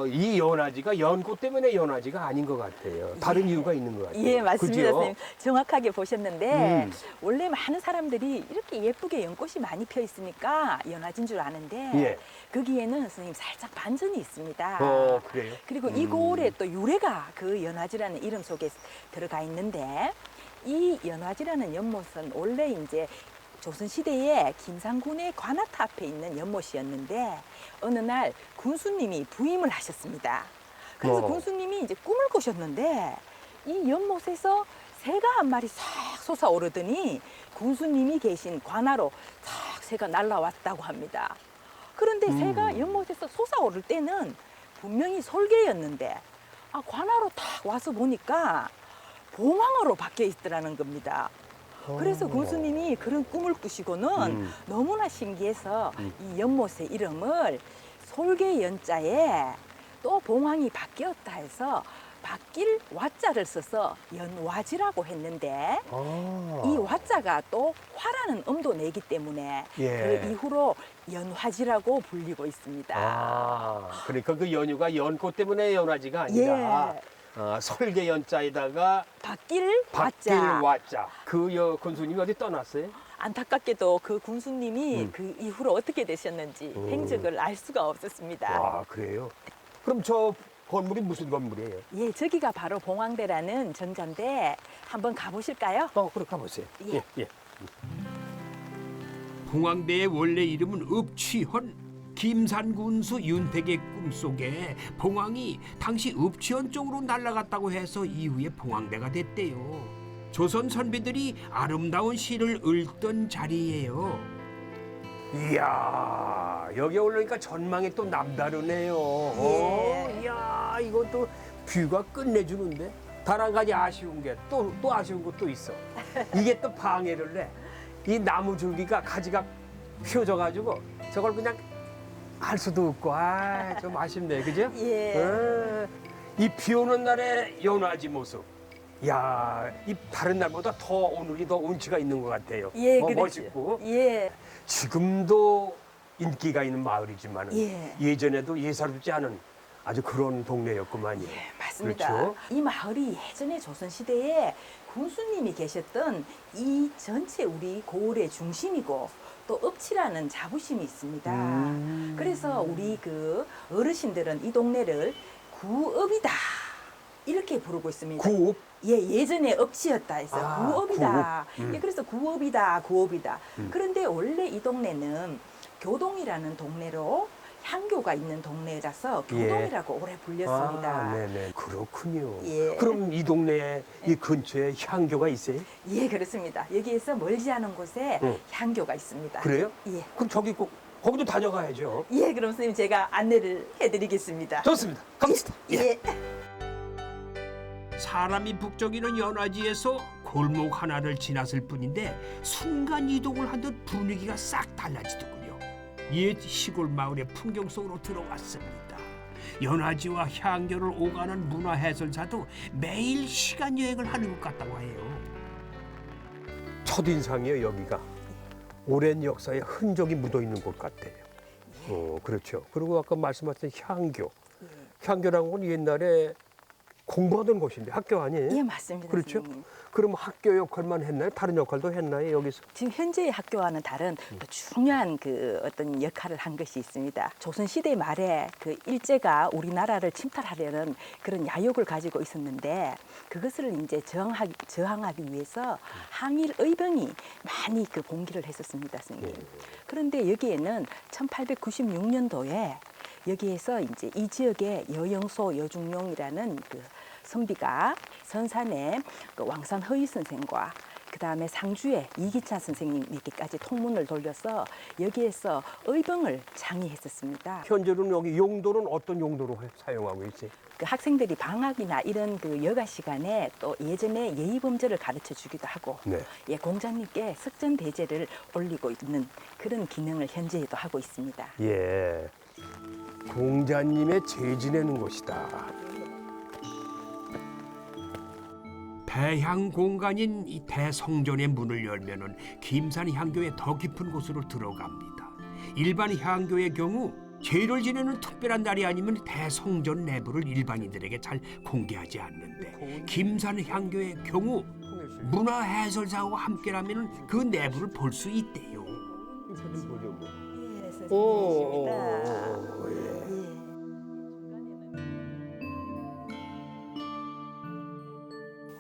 이 연화지가 연꽃 때문에 연화지가 아닌 것 같아요. 다른 이유가 있는 것 같아요. 예, 맞습니다, 그죠? 선생님. 정확하게 보셨는데 음. 원래 많은 사람들이 이렇게 예쁘게 연꽃이 많이 펴 있으니까 연화진 줄 아는데 예. 거기에는 선생님 살짝 반전이 있습니다. 그래요? 그리고 이 고을에 또 유래가 그 연화지라는 이름 속에 들어가 있는데 이 연화지라는 연못은 원래 이제 조선시대에 김상군의 관아타 앞에 있는 연못이었는데 어느 날 군수님이 부임을 하셨습니다. 그래서 군수님이 이제 꿈을 꾸셨는데 이 연못에서 새가 한 마리 싹 솟아오르더니 군수님이 계신 관아로 싹 새가 날아왔다고 합니다. 그런데 새가 연못에서 솟아오를 때는 분명히 솔개였는데 관아로 딱 와서 보니까 봉황으로 바뀌어 있더라는 겁니다. 그래서 군수님이 그런 꿈을 꾸시고는 너무나 신기해서 이 연못의 이름을 솔개 연자에 또 봉황이 바뀌었다 해서 바뀔 와자를 써서 연화지라고 했는데 이 와자가 또 화라는 음도 내기 때문에 예. 그 이후로 연화지라고 불리고 있습니다. 그러니까 그 연유가 연꽃 때문에 연화지가 아니라 예. 설계 연자에다가 바뀔 바뀔 와자. 와자. 그 군수님이 어디 떠났어요? 안타깝게도 그 군수님이 그 이후로 어떻게 되셨는지 행적을 알 수가 없었습니다. 와, 그래요? 그럼 저 건물이 무슨 건물이에요? 예, 저기가 바로 봉황대라는 전가인데 한번 가보실까요? 그래 가보세요. 예. 예. 봉황대의 원래 이름은 읍취헌. 김산군수 윤택의 꿈속에 봉황이 당시 읍취헌 쪽으로 날아갔다고 해서 이후에 봉황대가 됐대요. 조선 선비들이 아름다운 시를 읊던 자리예요. 이야, 여기 올라오니까 전망이 또 남다르네요. 이야, 이것도 뷰가 끝내주는데. 단 한 가지 아쉬운 게 또 아쉬운 것도 있어. 이게 또 방해를 내. 이 나무 줄기가 가지가 펴져가지고 저걸 그냥 할 수도 없고, 좀 아쉽네, 그죠? 예. 이 비 오는 날의 연화지 모습. 야, 이 다른 날보다 더 오늘이 더 운치가 있는 것 같아요. 예, 그렇죠. 멋있고. 예. 지금도 인기가 있는 마을이지만 예. 예전에도 예사롭지 않은 아주 그런 동네였구만요. 예, 맞습니다. 그렇죠? 이 마을이 예전에 조선시대에 군수님이 계셨던 이 전체 우리 고을의 중심이고 또 읍치라는 자부심이 있습니다. 그래서 우리 그 어르신들은 이 동네를 구읍이다 이렇게 부르고 있습니다. 구읍? 예, 예전에 읍치였다 해서 구읍이다. 구읍. 예, 그래서 구읍이다, 구읍이다. 그런데 원래 이 동네는 교동이라는 동네로 향교가 있는 동네라서 교동이라고 오래 불렸습니다. 네네. 그렇군요. 예. 그럼 이 동네에 이 근처에 향교가 있어요? 예, 그렇습니다. 여기에서 멀지 않은 곳에 응. 향교가 있습니다. 그래요? 예. 그럼 저기 거기도 다녀가야죠. 예, 그럼 선생님 제가 안내를 해드리겠습니다. 좋습니다. 갑시다. 예. 사람이 북적이는 연화지에서 골목 하나를 지났을 뿐인데 순간 이동을 한 듯 분위기가 싹 달라지더군요. 옛 시골 마을의 풍경 속으로 들어왔습니다. 연화지와 향교를 오가는 문화 해설사도 매일 시간 여행을 하는 것 같다고 해요. 첫인상이에요, 여기가. 오랜 역사의 흔적이 묻어 있는 곳 같아요. 그렇죠. 그리고 아까 말씀하신 향교. 향교라는 건 옛날에 공부하던 곳인데 학교 아니에요? 예, 맞습니다. 그렇죠. 선생님. 그럼 학교 역할만 했나요? 다른 역할도 했나요, 여기서? 지금 현재의 학교와는 다른 또 중요한 그 어떤 역할을 한 것이 있습니다. 조선 시대 말에 그 일제가 우리나라를 침탈하려는 그런 야욕을 가지고 있었는데 그것을 이제 저항하기 위해서 항일 의병이 많이 그 봉기를 했었습니다, 선생님. 그런데 여기에는 1896년도에 여기에서 이제 이 지역의 여영소 여중용이라는 그 선비가 선산의 그 왕산 허위 선생과 그 다음에 상주의 이기찬 선생님에게까지 통문을 돌려서 여기에서 의병을 장의했었습니다. 현재는 여기 용도는 어떤 용도로 사용하고 있어요? 그 학생들이 방학이나 이런 그 여가 시간에 또 예전에 예의 범죄를 가르쳐 주기도 하고 네. 예, 공자님께 석전 대제를 올리고 있는 그런 기능을 현재에도 하고 있습니다. 예. 공자님의 제 지내는 곳이다. 배향 공간인 이 대성전의 문을 열면은 김산 향교의 더 깊은 곳으로 들어갑니다. 일반 향교의 경우 제를 지내는 특별한 날이 아니면 대성전 내부를 일반인들에게 잘 공개하지 않는데 김산 향교의 경우 문화 해설사와 함께라면 그 내부를 볼 수 있대요. 예, 오, 선생님이십니다. 예.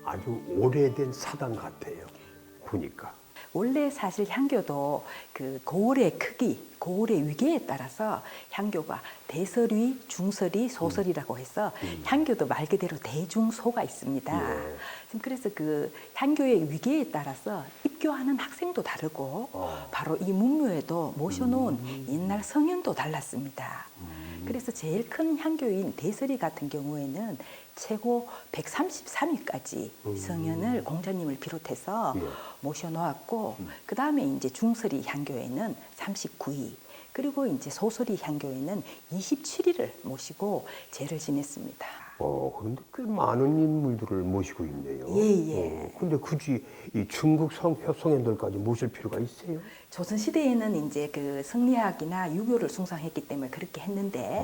아주 오래된 사당 같아요. 보니까. 원래 사실 향교도 그 고을의 크기, 고을의 위계에 따라서 향교가 대설위, 중설위, 소설이라고 해서 향교도 말 그대로 대중소가 있습니다. 예. 그래서 그 향교의 위계에 따라서 입교하는 학생도 다르고 바로 이 문묘에도 모셔놓은 옛날 성현도 달랐습니다. 그래서 제일 큰 향교인 대설위 같은 경우에는 최고 133위까지 성현을 공자님을 비롯해서 예. 모셔놓았고 그 다음에 이제 중설위 향교에는 39위 그리고 이제 소설위 향교에는 27위를 모시고 제를 지냈습니다. 그런데 꽤 많은 인물들을 모시고 있네요. 예. 근데 굳이 이 중국 성현들까지 모실 필요가 있어요? 조선 시대에는 이제 그 성리학이나 유교를 숭상했기 때문에 그렇게 했는데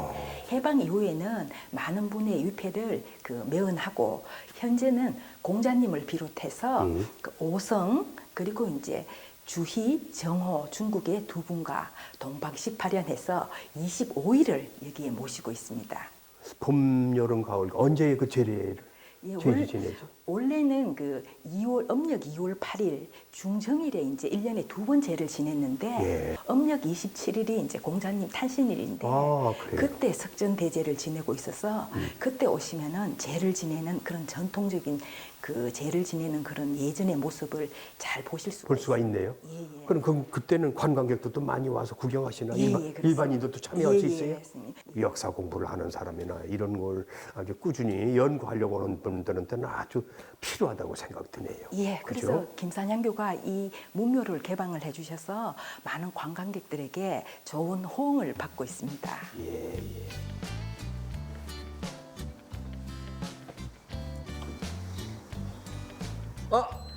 해방 이후에는 많은 분의 위패를 그 매언하고 현재는 공자님을 비롯해서 그 오성 그리고 이제 주희, 정호 중국의 두 분과 동방십파련해서 25일을 여기에 모시고 있습니다. 봄, 여름, 가을 언제 그 제례를 예, 제주 지내죠? 원래는 그 2월 음력 2월 8일 중정일에 이제 1년에 두 번 제를 지냈는데 예. 음력 27일이 이제 공자님 탄신일인데 그래요? 그때 석전 대제를 지내고 있어서 그때 오시면은 제를 지내는 그런 전통적인 그 제를 지내는 그런 예전의 모습을 잘 보실 볼 수가 있네요. 예. 그럼 그때는 관광객들도 많이 와서 구경하시나? 예, 그렇습니다. 일반인들도 참여할 수 예, 있어요? 맞습니다. 역사 공부를 하는 사람이나 이런 걸 아주 꾸준히 연구하려고 하는 분들한테는 아주 필요하다고 생각이 드네요. 예, 그죠? 그래서 김산향교가 이 문묘를 개방을 해주셔서 많은 관광객들에게 좋은 호응을 받고 있습니다. 예.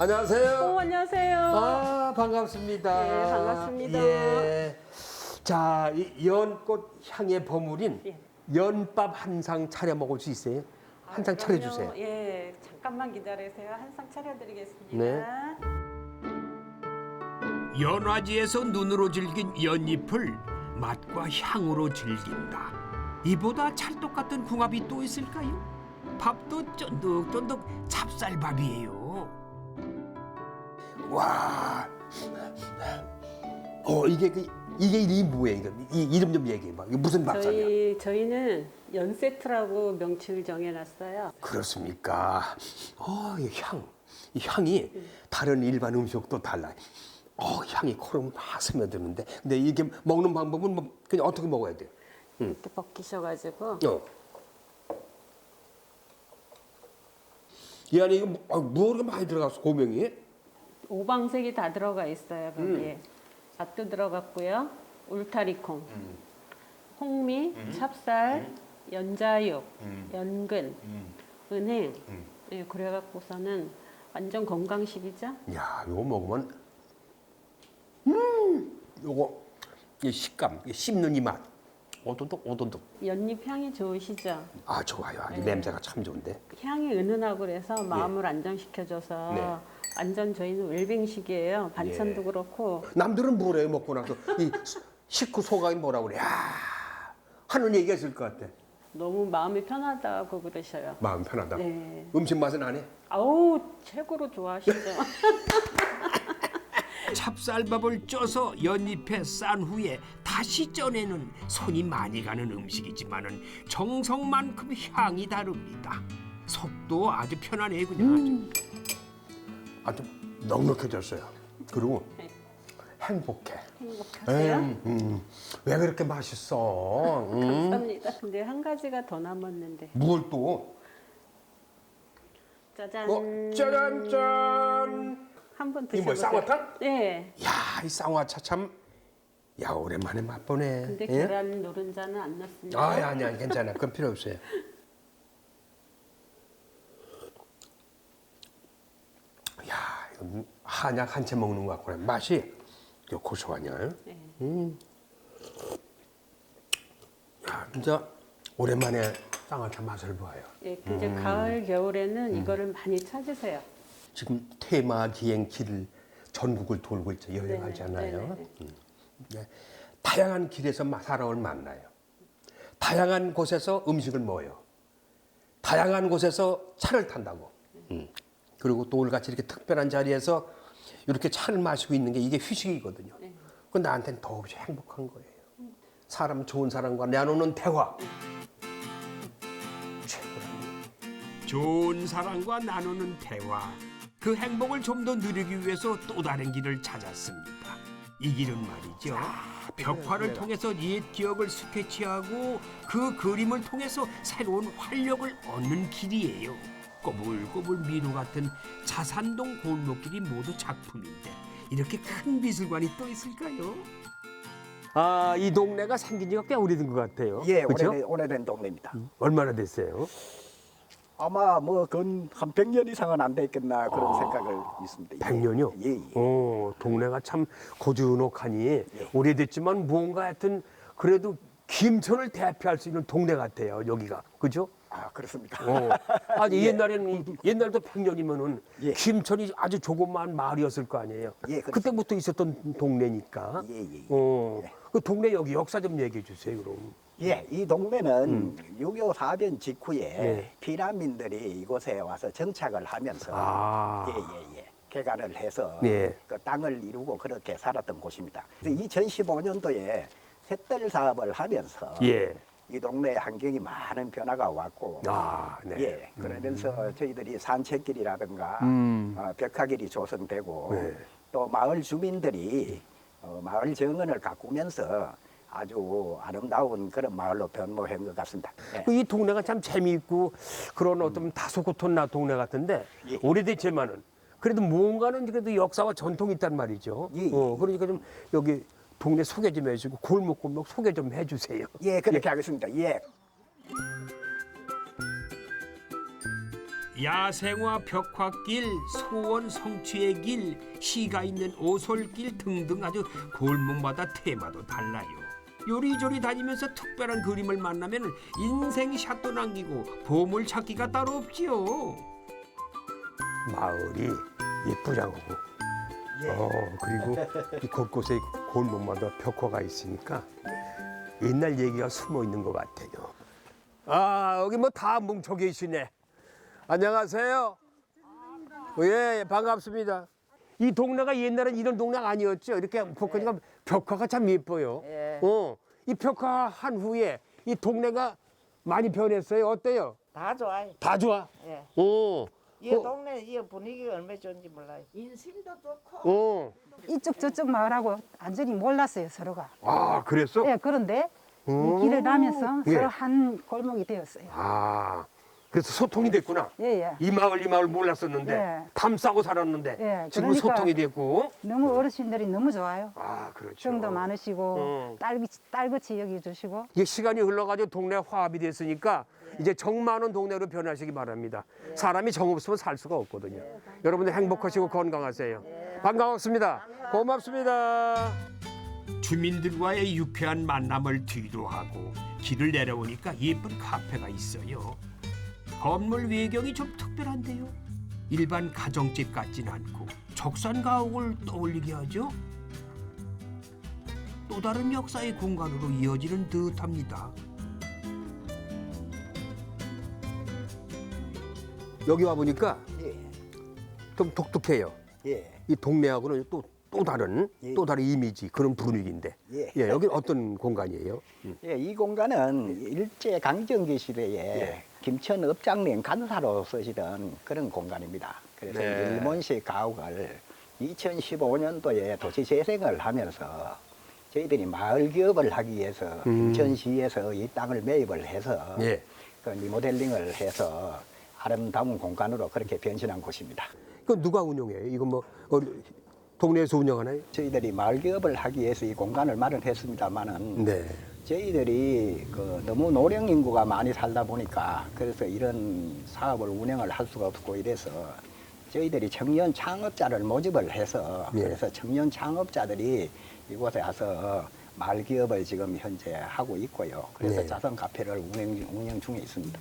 안녕하세요. 안녕하세요. 반갑습니다. 네, 반갑습니다. 예. 자, 이 연꽃 향의 버무린 예. 연밥 한 상 차려 먹을 수 있어요? 한 상 차려주세요. 예, 잠깐만 기다리세요. 한 상 차려드리겠습니다. 네. 연화지에서 눈으로 즐긴 연잎을 맛과 향으로 즐긴다. 이보다 찰떡 같은 궁합이 또 있을까요? 밥도 쫀득쫀득 찹쌀밥이에요. 와, 이게 이게 이름이 뭐예요? 이 이름 좀 얘기해봐. 이게 무슨 밥상이야? 저희는 연 세트라고 명칭을 정해놨어요. 그렇습니까? 이 향이 다른 일반 음식도 달라요. 향이 코로 막 스며드는데, 근데 이게 먹는 방법은 뭐 그냥 어떻게 먹어야 돼요? 이렇게 벗기셔가지고 이 안에 이거 뭐 이렇게 많이 들어갔어, 고명이? 오방색이 다 들어가 있어요. 거기에 잣도 들어갔고요. 울타리콩, 홍미, 찹쌀, 연자육, 연근, 은행. 예, 그래갖고서는 완전 건강식이죠. 야, 이거 먹으면 요거 이 식감, 이 씹는 이 맛, 오돈독. 연잎 향이 좋으시죠? 아, 좋아요. 아주 냄새가 참 좋은데. 향이 은은하고 그래서 마음을 안정시켜줘서 네. 완전 저희는 웰빙식이에요. 반찬도 예. 그렇고. 남들은 뭐래요? 먹고 나서 이 식후 소감이 뭐라 그래? 하는 얘기가 있을 것 같아. 너무 마음이 편하다고 그러셔요. 마음 편하다. 네. 음식 맛은 안 해? 아우 최고로 좋아하시죠. 찹쌀밥을 쪄서 연잎에 싼 후에 다시 쪄내는 손이 많이 가는 음식이지만은 정성만큼 향이 다릅니다. 속도 아주 편안해 그냥 아주. 아주 넉넉해졌어요. 그리고 네. 행복해. 행복하세요? 왜 그렇게 맛있어? 감사합니다. 근데 한 가지가 더 남았는데. 뭘 또? 짜잔. 짜잔짠! 한번 이 뭐야, 드셔보세요. 쌍화탕? 네. 야, 이 쌍화차 참 야, 오랜만에 맛보네. 근데 예? 계란 노른자는 안 넣습니다. 아니, 괜찮아. 그건 필요 없어요. 야, 이거 한약 한 채 먹는 것 같구나. 맛이 이거 고소하냐? 네. 야, 진짜 오랜만에 쌍화차 맛을 봐요. 예, 근데 가을 겨울에는 이거를 많이 찾으세요. 지금 테마 기행 길을 전국을 돌고 있죠. 여행하잖아요. 네네. 네. 다양한 길에서 사람을 만나요. 다양한 곳에서 음식을 먹어요. 다양한 곳에서 차를 탄다고. 그리고 또 오늘같이 이렇게 특별한 자리에서 이렇게 차를 마시고 있는 게 이게 휴식이거든요. 그 나한테는 더없이 행복한 거예요. 사람 좋은 사람과 나누는 대화. 최고랍니다. 좋은 사람과 나누는 대화. 그 행복을 좀 더 누리기 위해서 또 다른 길을 찾았습니다. 이 길은 말이죠. 벽화를 통해서 옛 기억을 스케치하고 그 그림을 통해서 새로운 활력을 얻는 길이에요. 꼬불꼬불 미로 같은 자산동 골목길이 모두 작품인데 이렇게 큰 미술관이 또 있을까요? 아, 이 동네가 생긴 지가 꽤 오래된 것 같아요. 예, 그죠? 오래된 동네입니다. 얼마나 됐어요? 아마 뭐 근 한 100년 이상은 안 됐겠나 그런 생각을 있습니다. 예. 100년이요? 예, 예. 동네가 참 고즈넉하니 오래됐지만 뭔가 하여튼 그래도 김천을 대표할 수 있는 동네 같아요, 여기가. 그죠? 아, 그렇습니까? 아니, 예. 옛날에는, 옛날도 100년이면은 예. 김천이 아주 조그마한 마을이었을 거 아니에요? 예, 그렇습니다. 그때부터 있었던 동네니까. 예, 예, 예. 그 동네 여기 역사 좀 얘기해 주세요, 그럼. 예, 이 동네는 6.25 사변 직후에 예. 피난민들이 이곳에 와서 정착을 하면서 아. 예. 개간을 해서 예. 그 땅을 이루고 그렇게 살았던 곳입니다. 그래서 2015년도에 셋들 사업을 하면서 예. 이 동네 환경이 많은 변화가 왔고 아, 네. 예, 그러면서 저희들이 산책길이라든가 벽화길이 조성되고 네. 또 마을 주민들이 마을 정원을 가꾸면서 아주 아름다운 그런 마을로 변모한 것 같습니다. 예. 이 동네가 참 재미있고 그런 어떤 다소곳한 동네 같은데 예. 오래됐지만은 그래도 뭔가는 그래도 역사와 전통이 있단 말이죠. 예, 예. 그러니까 좀 여기 동네 소개 좀 해주고 골목골목 소개 좀 해주세요. 예, 그렇게 하겠습니다. 예. 야생화 벽화길, 소원 성취의 길, 시가 있는 오솔길 등등 아주 골목마다 테마도 달라요. 요리조리 다니면서 특별한 그림을 만나면 인생샷도 남기고 보물 찾기가 따로 없지요. 마을이 예쁘장하고 그리고 이 곳곳에 골목마다 벽화가 있으니까 옛날 얘기가 숨어 있는 것 같아요. 아, 여기 뭐 다 뭉쳐 계시네. 안녕하세요. 예, 반갑습니다. 이 동네가 옛날엔 이런 동네가 아니었죠. 이렇게 보니까 벽화가 참 예뻐요. 이 벽화 한 후에 이 동네가 많이 변했어요. 어때요? 다 좋아요. 다 좋아. 예. 오. 이 동네 이 분위기가 얼마나 좋은지 몰라요. 인심도 좋고. 어. 이쪽 저쪽 마을하고 완전히 몰랐어요, 서로가. 아, 그랬어? 예, 그런데 이 길을 나면서 예. 서로 한 골목이 되었어요. 아, 그래서 소통이 됐구나. 예, 예. 이 마을 몰랐었는데 예. 탐싸고 살았는데 예, 지금 그러니까 소통이 됐고. 너무 어르신들이 너무 좋아요. 아, 그렇죠. 정도 많으시고 딸같이 여겨주시고. 이게 시간이 흘러가지고 동네 화합이 됐으니까 이제 정 많은 동네로 변하시기 바랍니다. 사람이 정 없으면 살 수가 없거든요. 여러분들 행복하시고 건강하세요. 반갑습니다. 고맙습니다. 주민들과의 유쾌한 만남을 뒤로하고 길을 내려오니까 예쁜 카페가 있어요. 건물 외경이 좀 특별한데요. 일반 가정집 같진 않고 적산 가옥을 떠올리게 하죠. 또 다른 역사의 공간으로 이어지는 듯합니다. 여기 와 보니까 예. 좀 독특해요. 예. 이 동네하고는 또 다른 예. 또 다른 이미지 그런 분위기인데. 예. 예, 여기 어떤 공간이에요? 예, 이 공간은 일제 강점기 시대에 김천 읍장님 간사로 쓰시던 그런 공간입니다. 그래서 네. 일본식 가옥을 2015년도에 도시 재생을 하면서 저희들이 마을 기업을 하기 위해서 김천시에서 이 땅을 매입을 해서 예. 그 리모델링을 해서 아름다운 공간으로 그렇게 변신한 곳입니다. 이거 누가 운영해요? 이거 뭐 동네에서 운영하나요? 저희들이 마을 기업을 하기 위해서 이 공간을 마련했습니다만은 네. 저희들이 너무 노령 인구가 많이 살다 보니까 그래서 이런 사업을 운영을 할 수가 없고 이래서 저희들이 청년 창업자를 모집을 해서 예. 그래서 청년 창업자들이 이곳에 와서 마을 기업을 지금 현재 하고 있고요. 그래서 네. 자선 카페를 운영 중에 있습니다.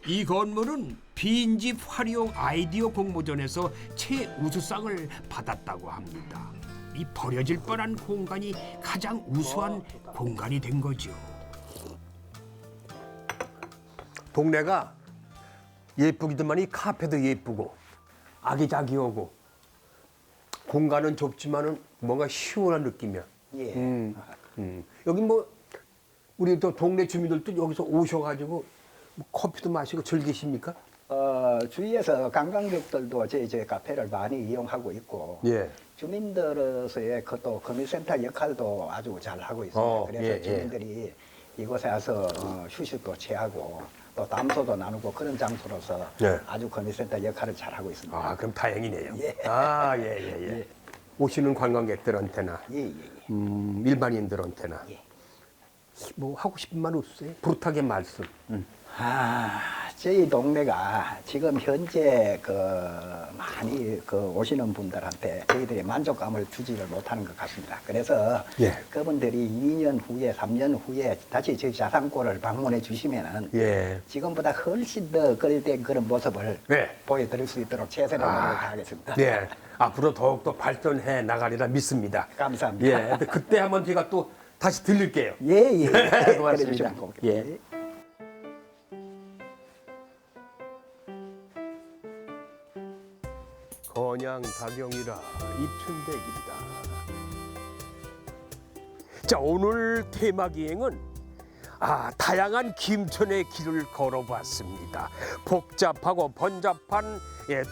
이 건물은 빈집 활용 아이디어 공모전에서 최우수상을 받았다고 합니다. 이 버려질 뻔한 공간이 가장 우수한 공간이 된 거죠. 동네가 예쁘기도만 이 카페도 예쁘고 아기자기하고 공간은 좁지만은 뭔가 시원한 느낌이야. 예. 여기 뭐 우리 또 동네 주민들도 여기서 오셔가지고 뭐 커피도 마시고 즐기십니까? 주위에서 관광객들도 저희 카페를 많이 이용하고 있고 예. 주민들로서의 또 커뮤니센터 역할도 아주 잘 하고 있습니다. 그래서 예, 예. 주민들이 이곳에 와서 휴식도 취하고 또 담소도 나누고 그런 장소로서 예. 아주 커뮤니센터 역할을 잘 하고 있습니다. 아 그럼 다행이네요. 예. 예. 오시는 관광객들한테나 예. 일반인들한테나 예. 뭐 하고 싶은 말 없으세요? 부탁의 말씀. 저희 동네가 지금 현재 많이 오시는 분들한테 저희들이 만족감을 주지를 못하는 것 같습니다. 그래서 예. 그분들이 2년 후에, 3년 후에 다시 저희 자산골을 방문해 주시면은 예. 지금보다 훨씬 더 그런 그런 모습을 네. 보여드릴 수 있도록 최선의 노력을 다하겠습니다. 네. 앞으로 더욱더 발전해 나가리라 믿습니다. 감사합니다. 예. 근데 그때 한번 제가 또 다시 들릴게요. 예. 고맙습니다. 그래주시면 고맙겠습니다. 예. 건양 다경이라 입춘대길이다. 자, 오늘 테마 기행은 다양한 김천의 길을 걸어봤습니다. 복잡하고 번잡한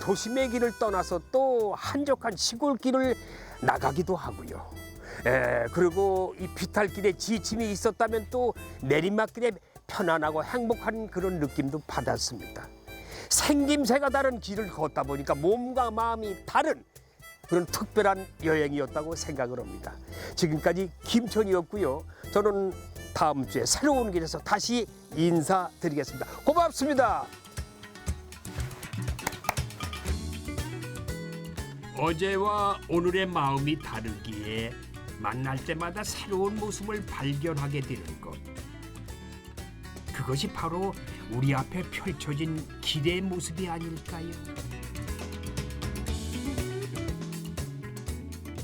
도심의 길을 떠나서 또 한적한 시골길을 나가기도 하고요. 그리고 이 비탈길에 지침이 있었다면 또 내리막길에 편안하고 행복한 그런 느낌도 받았습니다. 생김새가 다른 길을 걷다 보니까 몸과 마음이 다른 그런 특별한 여행이었다고 생각을 합니다. 지금까지 김천이었고요. 저는 다음 주에 새로운 길에서 다시 인사드리겠습니다. 고맙습니다. 어제와 오늘의 마음이 다르기에 만날 때마다 새로운 모습을 발견하게 되는 것. 그것이 바로 우리 앞에 펼쳐진 길의 모습이 아닐까요?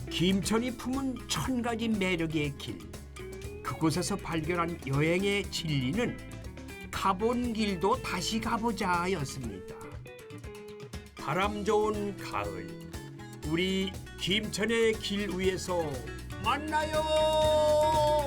김천이 품은 1000가지 매력의 길. 그곳에서 발견한 여행의 진리는 가본 길도 다시 가보자였습니다. 바람 좋은 가을, 우리 김천의 길 위에서 만나요.